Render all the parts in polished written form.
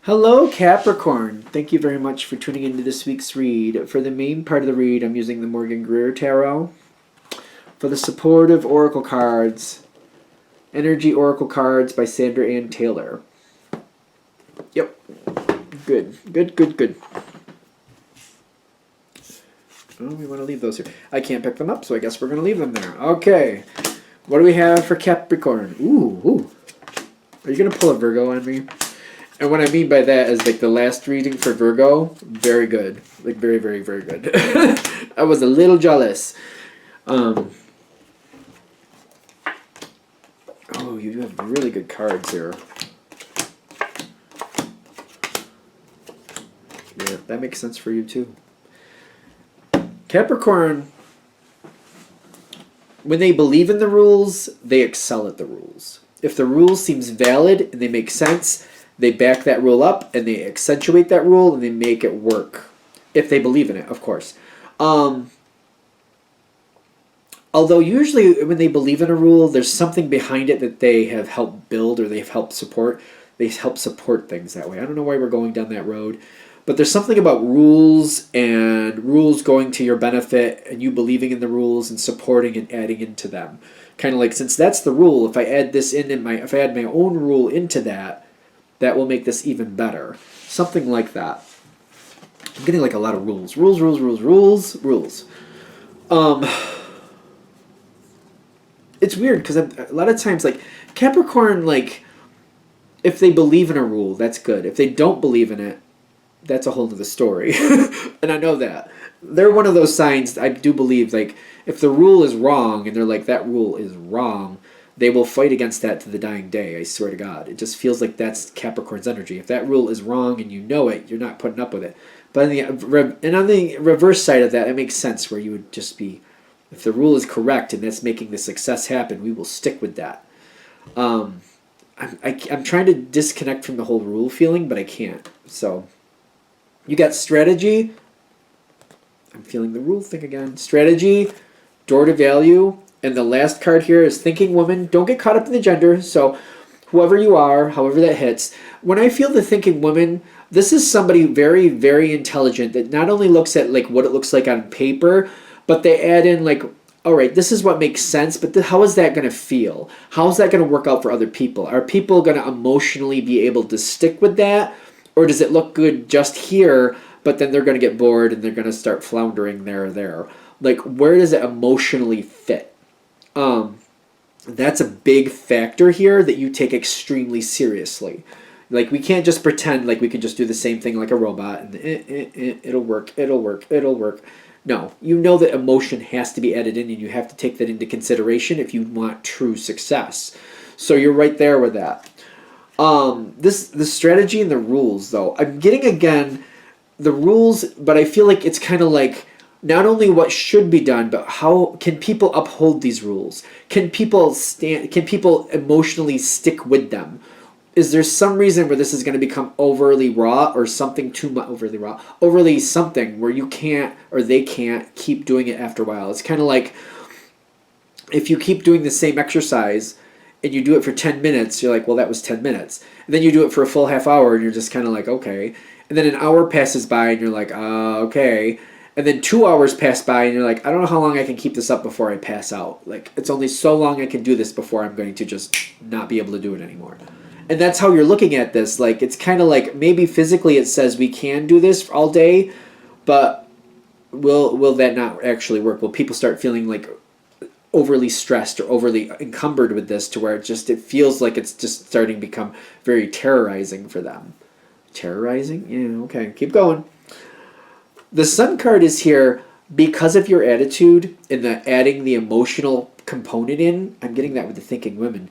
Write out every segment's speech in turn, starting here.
Hello, Capricorn. Thank you very much for tuning into this week's read. For the main part of the read, I'm using the Morgan Greer Tarot. For the supportive oracle cards, Energy Oracle cards by Sandra Ann Taylor. Yep. Good. Oh, we want to leave those here. I can't pick them up, so I guess we're going to leave them there. Okay. What do we have for Capricorn? Ooh. Are you going to pull a Virgo on me? And what I mean by that is like the last reading for Virgo, very good. Like very good. I was a little jealous. Oh, you have really good cards here. Yeah, that makes sense for you too. Capricorn, when they believe in the rules, they excel at the rules. If the rule seems valid and they make sense, they back that rule up and they accentuate that rule and they make it work. If they believe in it, of course. Although usually when they believe in a rule, there's something behind it that they have helped build or they've helped support. They help support things that way. I don't know why we're going down that road. But there's something about rules and rules going to your benefit and you believing in the rules and supporting and adding into them. Kind of like, since that's the rule, if I add this if I add my own rule into that, that will make this even better. Something like that. I'm getting like a lot of rules. Rules. It's weird because a lot of times, like, Capricorn, like, if they believe in a rule, that's good. If they don't believe in it, that's a whole other story. And I know that. They're one of those signs, I do believe, like, if the rule is wrong and they're like, that rule is wrong, they will fight against that to the dying day, I swear to God. It just feels like that's Capricorn's energy. If that rule is wrong and you know it, you're not putting up with it. But on the reverse side of that, it makes sense where you would just be, if the rule is correct and that's making the success happen, we will stick with that. I'm trying to disconnect from the whole rule feeling, but I can't. So, you got strategy. I'm feeling the rule thing again. Strategy, door to value. And the last card here is Thinking Woman. Don't get caught up in the gender. So whoever you are, however that hits. When I feel the Thinking Woman, this is somebody very, very intelligent that not only looks at like what it looks like on paper, but they add in like, all right, this is what makes sense, but how is that going to feel? How is that going to work out for other people? Are people going to emotionally be able to stick with that? Or does it look good just here, but then they're going to get bored and they're going to start floundering there? Like, where does it emotionally fit? That's a big factor here that you take extremely seriously. Like, we can't just pretend like we can just do the same thing like a robot and it'll work. No, you know that emotion has to be added in and you have to take that into consideration if you want true success. So you're right there with that. The strategy and the rules, though. I'm getting, again, the rules, but I feel like it's kind of like not only what should be done, but how can people uphold these rules? Can people emotionally stick with them? Is there some reason where this is going to become overly raw or something too much overly something where you can't or they can't keep doing it after a while? It's kind of like if you keep doing the same exercise and you do it for 10 minutes, you're like, well, that was 10 minutes. And then you do it for a full half hour and you're just kind of like, okay. And then an hour passes by and you're like, okay. And then 2 hours pass by and you're like, I don't know how long I can keep this up before I pass out. Like, it's only so long I can do this before I'm going to just not be able to do it anymore. And that's how you're looking at this. Like, it's kind of like maybe physically it says we can do this all day, but will that not actually work? Will people start feeling like overly stressed or overly encumbered with this to where it feels like it's just starting to become very terrorizing for them? Terrorizing? Yeah, okay. Keep going. The Sun card is here because of your attitude and adding the emotional component in. I'm getting that with the Thinking Woman.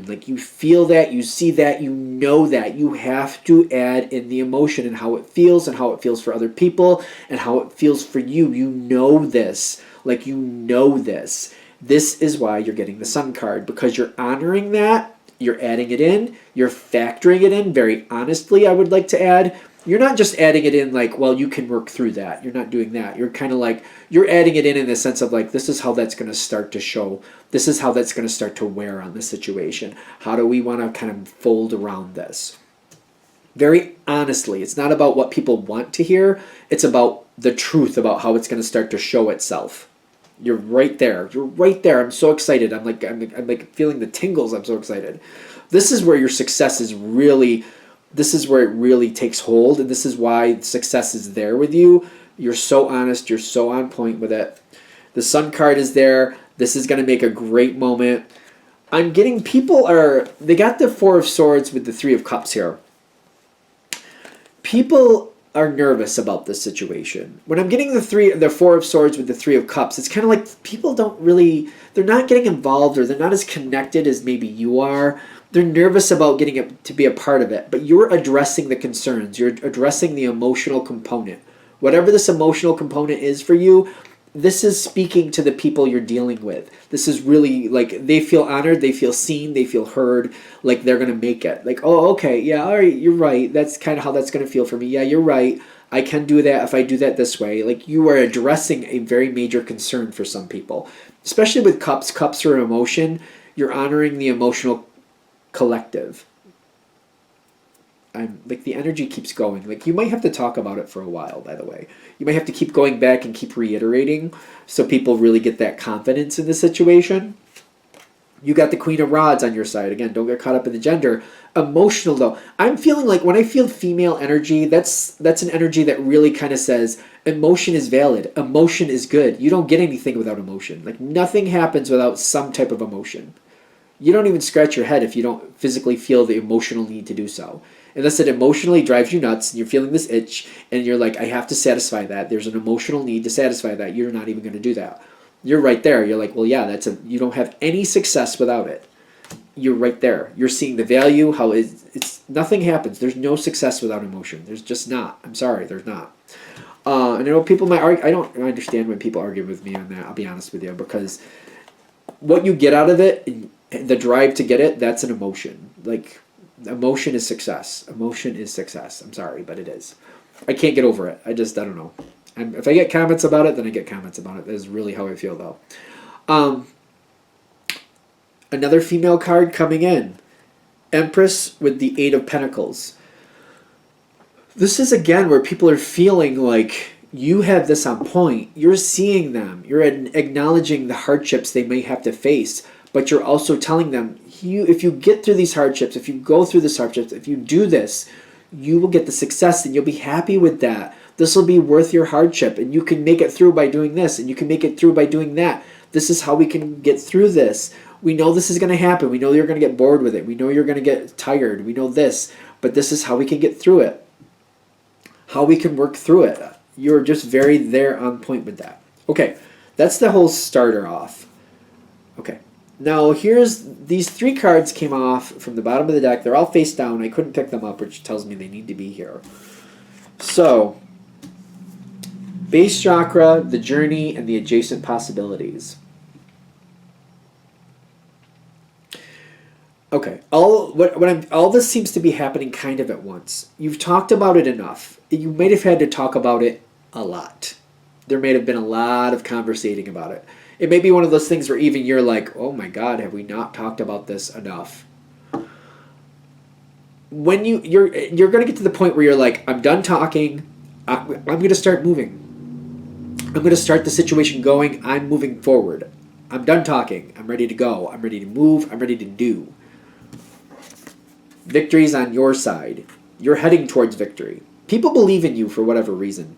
Like, you feel that, you see that, you know that. You have to add in the emotion and how it feels for other people and how it feels for you. You know this. Like, you know this. This is why you're getting the Sun card, because you're honoring that, you're adding it in, you're factoring it in very honestly, I would like to add. You're not just adding it in like, well, you can work through that. You're not doing that. You're kind of like, you're adding it in the sense of like, this is how that's going to start to show. This is how that's going to start to wear on the situation. How do we want to kind of fold around this? very honestly. It's not about what people want to hear. It's about the truth about how it's going to start to show itself. You're right there. You're right there. I'm so excited. I'm like feeling the tingles. I'm so excited. This is where your success is really, this is where it really takes hold, and this is why success is there with you. You're so honest. You're so on point with it. The Sun card is there. This is going to make a great moment. I'm getting they got the Four of Swords with the Three of Cups here. People are nervous about this situation. When I'm getting the Four of Swords with the Three of Cups, it's kind of like people they're not getting involved, or they're not as connected as maybe you are. They're nervous about getting it to be a part of it, but you're addressing the concerns. You're addressing the emotional component. Whatever this emotional component is for you, this is speaking to the people you're dealing with. This is really like they feel honored, they feel seen, they feel heard, like they're going to make it. Like, oh, okay, yeah, all right, you're right. That's kind of how that's going to feel for me. Yeah, you're right. I can do that if I do that this way. Like, you are addressing a very major concern for some people. Especially with cups. Cups are emotion. You're honoring the emotional collective. Like, the energy keeps going. Like, you might have to talk about it for a while, by the way. You might have to keep going back and keep reiterating so people really get that confidence in the situation. You got the Queen of Rods on your side. Again, don't get caught up in the gender. Emotional, though. I'm feeling like when I feel female energy, that's an energy that really kind of says emotion is valid. Emotion is good. You don't get anything without emotion. Like, nothing happens without some type of emotion. You don't even scratch your head if you don't physically feel the emotional need to do so. Unless it emotionally drives you nuts and you're feeling this itch and you're like, I have to satisfy that. There's an emotional need to satisfy that. You're not even going to do that. You're right there. You're like, well, yeah, you don't have any success without it. You're right there. You're seeing the value, how it's nothing happens. There's no success without emotion. There's just not. I'm sorry, there's not. And I know people might argue. I don't understand when people argue with me on that. I'll be honest with you, because what you get out of it, the drive to get it, that's an emotion. Like, emotion is success. Emotion is success. I'm sorry, but it is. I can't get over it. I don't know. If I get comments about it, then I get comments about it. That is really how I feel, though. Another female card coming in. Empress with the Eight of Pentacles. This is, again, where people are feeling like you have this on point. You're seeing them. You're acknowledging the hardships they may have to face. But you're also telling them, if you get through these hardships, if you go through these hardships, if you do this, you will get the success and you'll be happy with that. This will be worth your hardship, and you can make it through by doing this, and you can make it through by doing that. This is how we can get through this. We know this is going to happen. We know you're going to get bored with it. We know you're going to get tired. We know this, but this is how we can get through it. How we can work through it. You're just very there on point with that. Okay, that's the whole starter off. Okay. Now, these three cards came off from the bottom of the deck. They're all face down. I couldn't pick them up, which tells me they need to be here. So, base chakra, the journey, and the adjacent possibilities. Okay, all this seems to be happening kind of at once. You've talked about it enough. You might have had to talk about it a lot. There may have been a lot of conversating about it. It may be one of those things where even you're like, oh my God, have we not talked about this enough? When you're going to get to the point where you're like, I'm done talking. I'm going to start moving. I'm going to start the situation going. I'm moving forward. I'm done talking. I'm ready to go. I'm ready to move. I'm ready to do. Victory's on your side. You're heading towards victory. People believe in you for whatever reason.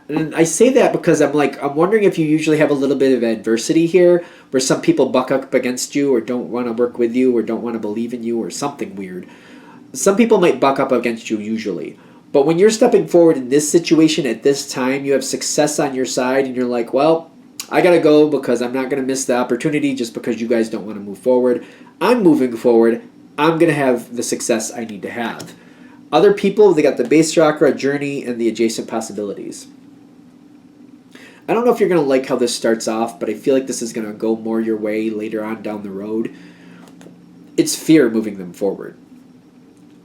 And I say that because I'm wondering if you usually have a little bit of adversity here, where some people buck up against you or don't want to work with you or don't want to believe in you or something weird. Some people might buck up against you usually. But when you're stepping forward in this situation at this time, you have success on your side and you're like, well, I got to go because I'm not going to miss the opportunity just because you guys don't want to move forward. I'm moving forward. I'm going to have the success I need to have. Other people, they got the base chakra, journey, and the adjacent possibilities. I don't know if you're going to like how this starts off, but I feel like this is going to go more your way later on down the road. It's fear moving them forward.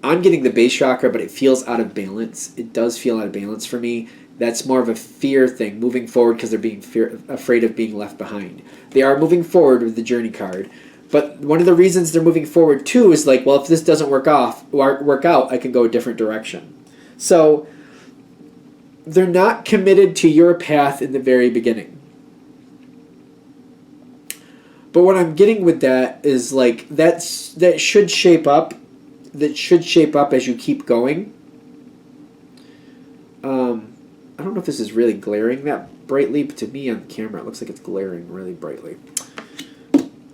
I'm getting the base chakra, but it feels out of balance. It does feel out of balance for me. That's more of a fear thing, moving forward because they're being afraid of being left behind. They are moving forward with the journey card, But one of the reasons they're moving forward too is like, well, if this doesn't work out, I can go a different direction. So they're not committed to your path in the very beginning. But what I'm getting with that is like that should shape up. That should shape up as you keep going. I don't know if this is really glaring that brightly, but to me on camera it looks like it's glaring really brightly.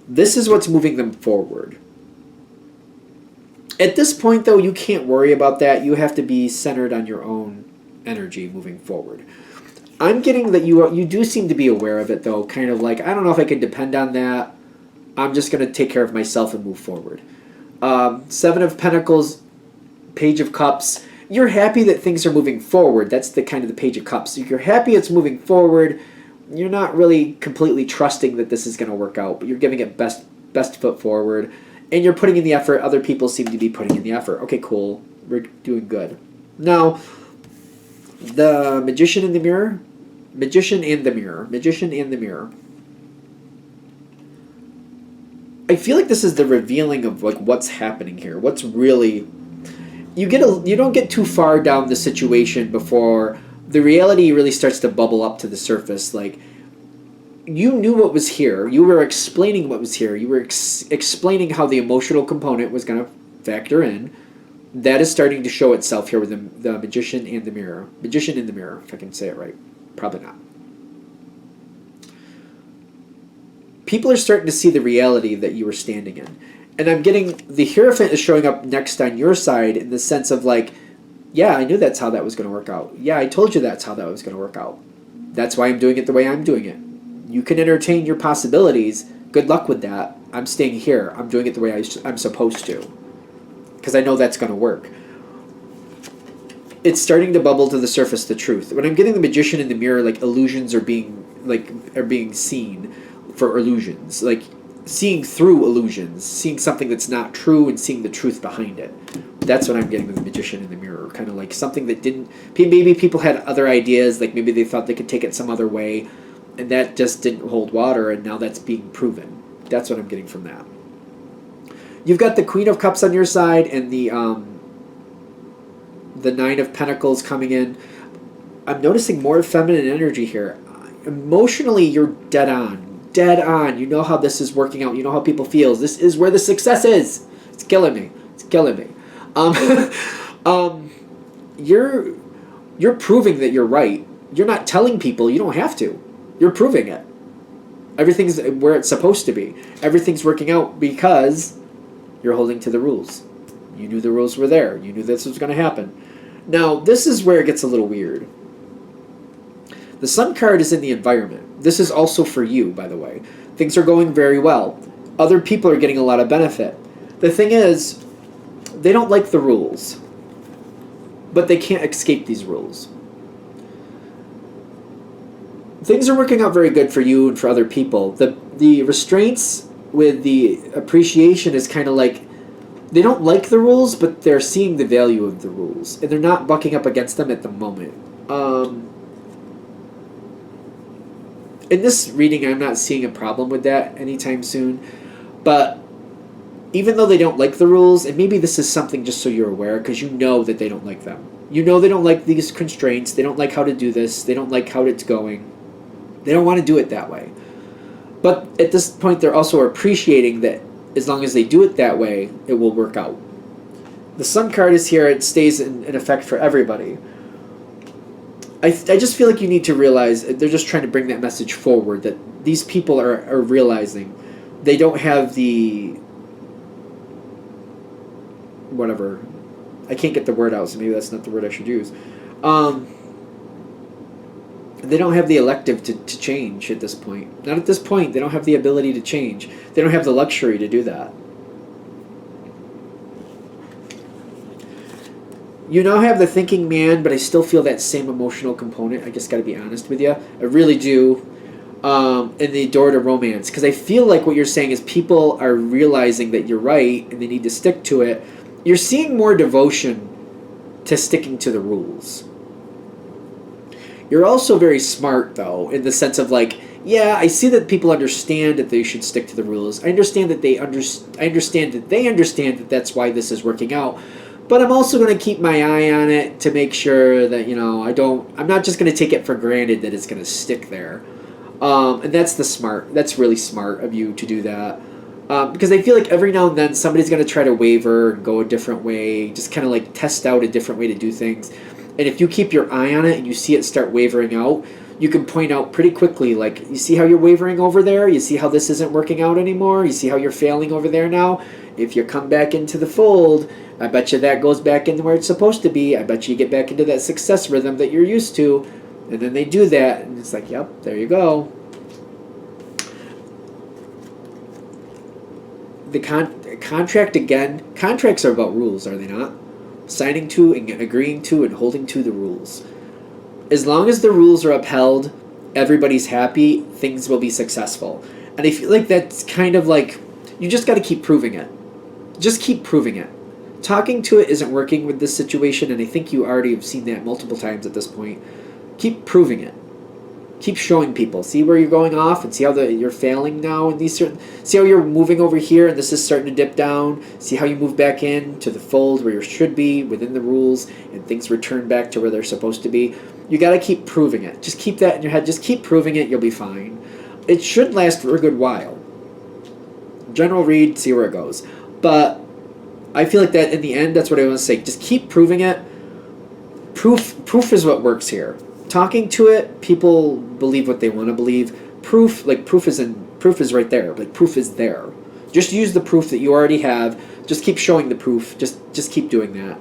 This is what's moving them forward. At this point, though, you can't worry about that. You have to be centered on your own energy moving forward. I'm getting that you do seem to be aware of it, though, kind of like, I don't know if I can depend on that. I'm just going to take care of myself and move forward. Seven of Pentacles, Page of Cups. You're happy that things are moving forward. That's the kind of the Page of Cups. You're happy it's moving forward. You're not really completely trusting that this is going to work out, but you're giving it best foot forward, and you're putting in the effort. Other people seem to be putting in the effort. Okay, cool. We're doing good. Now, the Magician in the Mirror. Magician and the Mirror. Magician and the Mirror. I feel like this is the revealing of like what's happening here. What's really... You don't get too far down the situation before the reality really starts to bubble up to the surface. Like, you knew what was here. You were explaining what was here. You were explaining how the emotional component was going to factor in. That is starting to show itself here with the Magician and the Mirror. Magician in the Mirror, if I can say it right. Probably not. People are starting to see the reality that you were standing in. And I'm getting the Hierophant is showing up next on your side in the sense of like, yeah, I knew that's how that was going to work out. Yeah, I told you that's how that was going to work out. That's why I'm doing it the way I'm doing it. You can entertain your possibilities. Good luck with that. I'm staying here. I'm doing it the way I'm supposed to. Because I know that's going to work. It's starting to bubble to the surface, the truth. When I'm getting the Magician in the Mirror, like illusions are being seen for illusions. Like seeing through illusions. Seeing something that's not true and seeing the truth behind it. That's what I'm getting with the Magician in the Mirror. Kind of like something that didn't... Maybe people had other ideas. Like maybe they thought they could take it some other way. And that just didn't hold water. And now that's being proven. That's what I'm getting from that. You've got the Queen of Cups on your side. And the Nine of Pentacles coming in. I'm noticing more feminine energy here. Emotionally, you're dead on. Dead on. You know how this is working out. You know how people feel. This is where the success is. It's killing me. It's killing me. You're proving that you're right. You're not telling people. You don't have to. You're proving it. Everything's where it's supposed to be. Everything's working out because you're holding to the rules. You knew the rules were there. You knew this was going to happen. Now, this is where it gets a little weird. The Sun card is in the environment. This is also for you, by the way. Things are going very well. Other people are getting a lot of benefit. The thing is, they don't like the rules. But they can't escape these rules. Things are working out very good for you and for other people. The restraints with the appreciation is kind of like, they don't like the rules, but they're seeing the value of the rules. And they're not bucking up against them at the moment. In this reading, I'm not seeing a problem with that anytime soon. But even though they don't like the rules, and maybe this is something just so you're aware, because you know that they don't like them. You know they don't like these constraints. They don't like how to do this. They don't like how it's going. They don't want to do it that way. But at this point, they're also appreciating that as long as they do it that way, it will work out. The Sun card is here. It stays in effect for everybody. I just feel like you need to realize they're just trying to bring that message forward, that these people are realizing they don't have the... whatever. I can't get the word out, so maybe that's not the word I should use. They don't have the elective to change at this point. Not at this point. They don't have the ability to change. They don't have the luxury to do that. You now have the thinking man, but I still feel that same emotional component. I just got to be honest with you. I really do. In the door to romance. Because I feel like what you're saying is people are realizing that you're right and they need to stick to it. You're seeing more devotion to sticking to the rules. You're also very smart, though, in the sense of, like, yeah, I see that people understand that they should stick to the rules. I understand that I understand that they understand that that's why this is working out. But I'm also going to keep my eye on it to make sure that, I'm not just going to take it for granted that it's going to stick there. And that's really smart of you to do that. Because I feel like every now and then somebody's going to try to waver and go a different way, just kind of like test out a different way to do things. And if you keep your eye on it and you see it start wavering out, you can point out pretty quickly, like, you see how you're wavering over there? You see how this isn't working out anymore? You see how you're failing over there now? If you come back into the fold, I bet you that goes back into where it's supposed to be. I bet you get back into that success rhythm that you're used to. And then they do that, and it's like, yep, there you go. The contract, again, contracts are about rules, are they not? Signing to and agreeing to and holding to the rules. As long as the rules are upheld, everybody's happy, things will be successful. And I feel like that's kind of like, you just got to keep proving it. Just keep proving it. Talking to it isn't working with this situation, and I think you already have seen that multiple times at this point. Keep proving it. Keep showing people. See where you're going off, and see how you're failing now in these certain. See how you're moving over here, and this is starting to dip down. See how you move back in to the fold where you should be within the rules, and things return back to where they're supposed to be. You got to keep proving it. Just keep that in your head. Just keep proving it. You'll be fine. It should last for a good while. General read, see where it goes. But I feel like that in the end, that's what I want to say. Just keep proving it. Proof is what works here. Talking to it, people believe what they want to believe. Proof is right there. Like, proof is there. Just use the proof that you already have. Just keep showing the proof. Just keep doing that.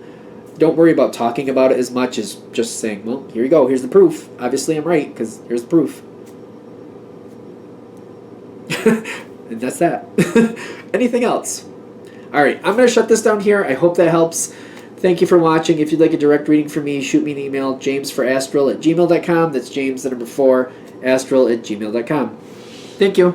Don't worry about talking about it as much as just saying, well, here you go. Here's the proof. Obviously, I'm right because here's the proof. And that's that. Anything else? All right, I'm going to shut this down here. I hope that helps. Thank you for watching. If you'd like a direct reading from me, shoot me an email, jamesforastral@gmail.com. That's James, the number 4, astral@gmail.com. Thank you.